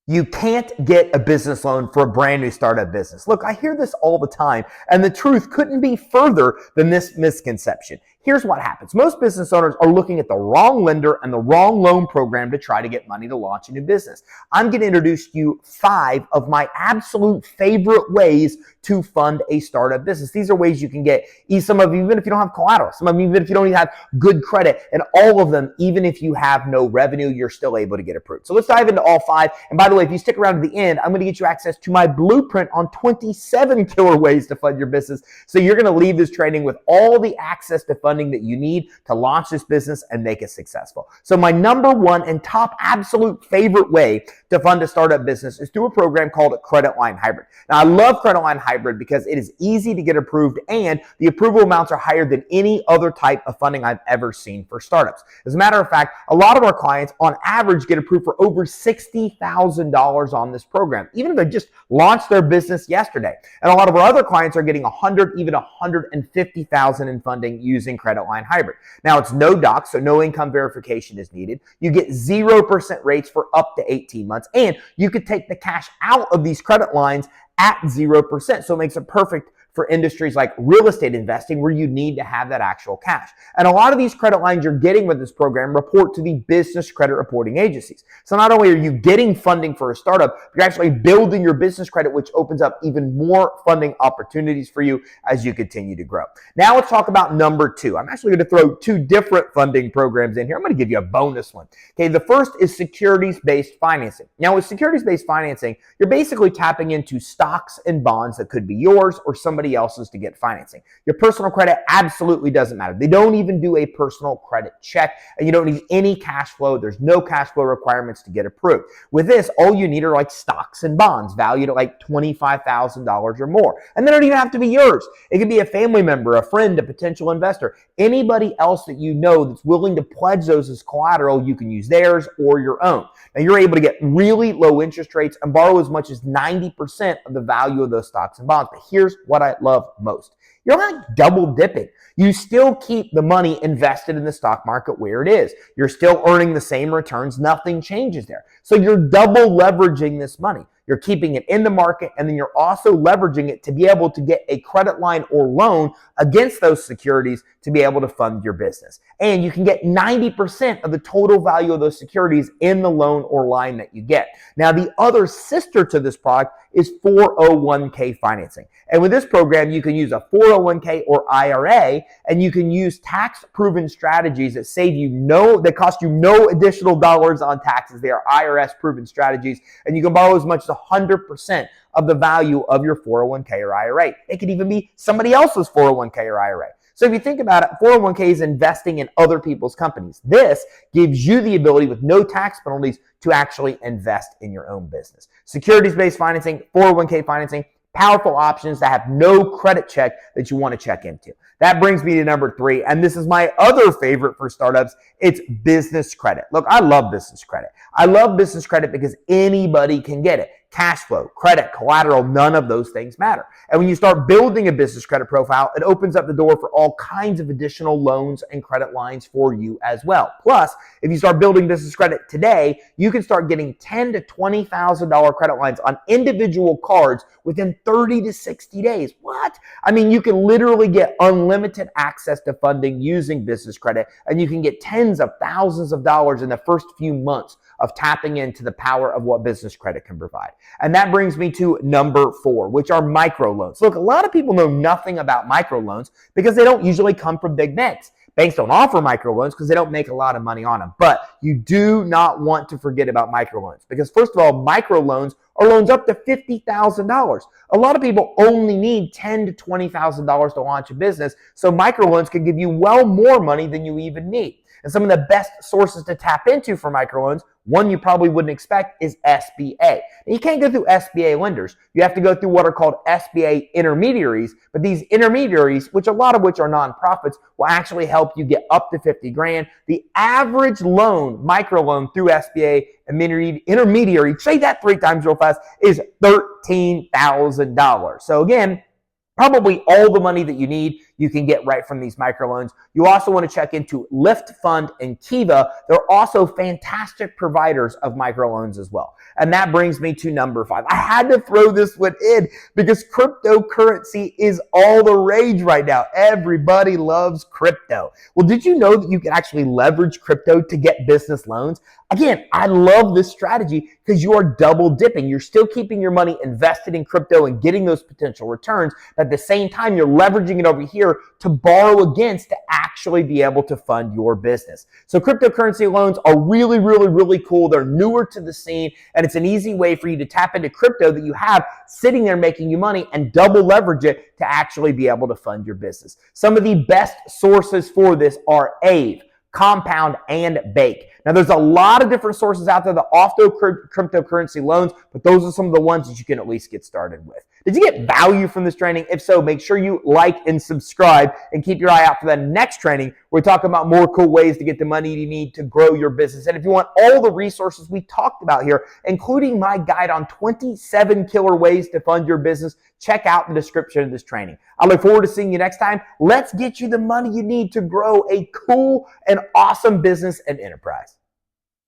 You can't get a business loan for a brand new startup business. Look, I hear this all the time, and the truth couldn't be further than this misconception. Here's what happens. Most business owners are looking at the wrong lender and the wrong loan program to try to get money to launch a new business. I'm going to introduce you 5 of my absolute favorite ways to fund a startup business. These are ways you can get some of them even if you don't have collateral, some of them even if you don't even have good credit, and all of them, even if you have no revenue, you're still able to get approved. So let's dive into all 5. And by the way, if you stick around to the end, I'm going to get you access to my blueprint on 27 killer ways to fund your business. So you're going to leave this training with all the access to funding that you need to launch this business and make it successful. So my number 1 and top absolute favorite way to fund a startup business is through a program called a credit line hybrid. Now, I love credit line hybrid because it is easy to get approved and the approval amounts are higher than any other type of funding I've ever seen for startups. As a matter of fact, a lot of our clients on average get approved for over $60,000 on this program, even if they just launched their business yesterday. And a lot of our other clients are getting $100,000, even $150,000 in funding using credit line hybrid. Now, it's no doc, so no income verification is needed. You get 0% rates for up to 18 months, and you could take the cash out of these credit lines at 0%. So it makes it perfect for industries like real estate investing where you need to have that actual cash. And a lot of these credit lines you're getting with this program report to the business credit reporting agencies. So not only are you getting funding for a startup, you're actually building your business credit, which opens up even more funding opportunities for you as you continue to grow. Now let's talk about number 2. I'm actually going to throw 2 different funding programs in here. I'm going to give you a bonus one. Okay, the first is securities-based financing. Now with securities-based financing, you're basically tapping into stocks and bonds that could be yours or somebody else's to get financing. Your personal credit absolutely doesn't matter. They don't even do a personal credit check, and you don't need any cash flow. There's no cash flow requirements to get approved. With this, all you need are like stocks and bonds valued at like $25,000 or more. And they don't even have to be yours. It could be a family member, a friend, a potential investor, anybody else that you know that's willing to pledge those as collateral. You can use theirs or your own. Now you're able to get really low interest rates and borrow as much as 90% of the value of those stocks and bonds. But here's what I love most. You're not double dipping. You still keep the money invested in the stock market where it is. You're still earning the same returns. Nothing changes there. So you're double leveraging this money. You're keeping it in the market, and then you're also leveraging it to be able to get a credit line or loan against those securities to be able to fund your business. And you can get 90% of the total value of those securities in the loan or line that you get. Now, the other sister to this product is 401k financing. And with this program, you can use a 401k or IRA, and you can use tax-proven strategies that cost you no additional dollars on taxes. They are IRS-proven strategies, and you can borrow as much as 100% of the value of your 401k or IRA. It could even be somebody else's 401k or IRA. So if you think about it, 401k is investing in other people's companies. This gives you the ability with no tax penalties to actually invest in your own business. Securities-based financing, 401k financing, powerful options that have no credit check that you want to check into. That brings me to number 3, and this is my other favorite for startups. It's business credit. Look, I love business credit. I love business credit because anybody can get it. Cash flow, credit, collateral, none of those things matter. And when you start building a business credit profile, it opens up the door for all kinds of additional loans and credit lines for you as well. Plus, if you start building business credit today, you can start getting $10,000 to $20,000 credit lines on individual cards within 30 to 60 days. What? I mean, you can literally get unlimited access to funding using business credit, and you can get tens of thousands of dollars in the first few months of tapping into the power of what business credit can provide. And that brings me to number 4, which are microloans. Look, a lot of people know nothing about microloans because they don't usually come from big banks. Banks don't offer microloans because they don't make a lot of money on them. But you do not want to forget about microloans because, first of all, microloans are loans up to $50,000. A lot of people only need $10,000 to $20,000 to launch a business, so microloans can give you well more money than you even need. And some of the best sources to tap into for microloans, one you probably wouldn't expect, is SBA. Now, you can't go through SBA lenders. You have to go through what are called SBA intermediaries. But these intermediaries, a lot of which are nonprofits, will actually help you get up to $50,000. The average loan, microloan through SBA intermediary, say that 3 times real fast, is $13,000. So again, probably all the money that you need. you can get right from these microloans. You also want to check into Lift Fund and Kiva. They're also fantastic providers of microloans as well. And that brings me to number 5. I had to throw this one in because cryptocurrency is all the rage right now. Everybody loves crypto. Well, did you know that you can actually leverage crypto to get business loans? Again, I love this strategy because you are double dipping. You're still keeping your money invested in crypto and getting those potential returns. But at the same time, you're leveraging it over here to borrow against to actually be able to fund your business. So cryptocurrency loans are really, really, really cool. They're newer to the scene, and it's an easy way for you to tap into crypto that you have sitting there making you money and double leverage it to actually be able to fund your business. Some of the best sources for this are Aave, Compound, and Bake. Now, there's a lot of different sources out there that offer cryptocurrency loans, but those are some of the ones that you can at least get started with. Did you get value from this training? If so, make sure you like and subscribe and keep your eye out for the next training. We're talking about more cool ways to get the money you need to grow your business. And if you want all the resources we talked about here, including my guide on 27 killer ways to fund your business, check out the description of this training. I look forward to seeing you next time. Let's get you the money you need to grow a cool and awesome business and enterprise.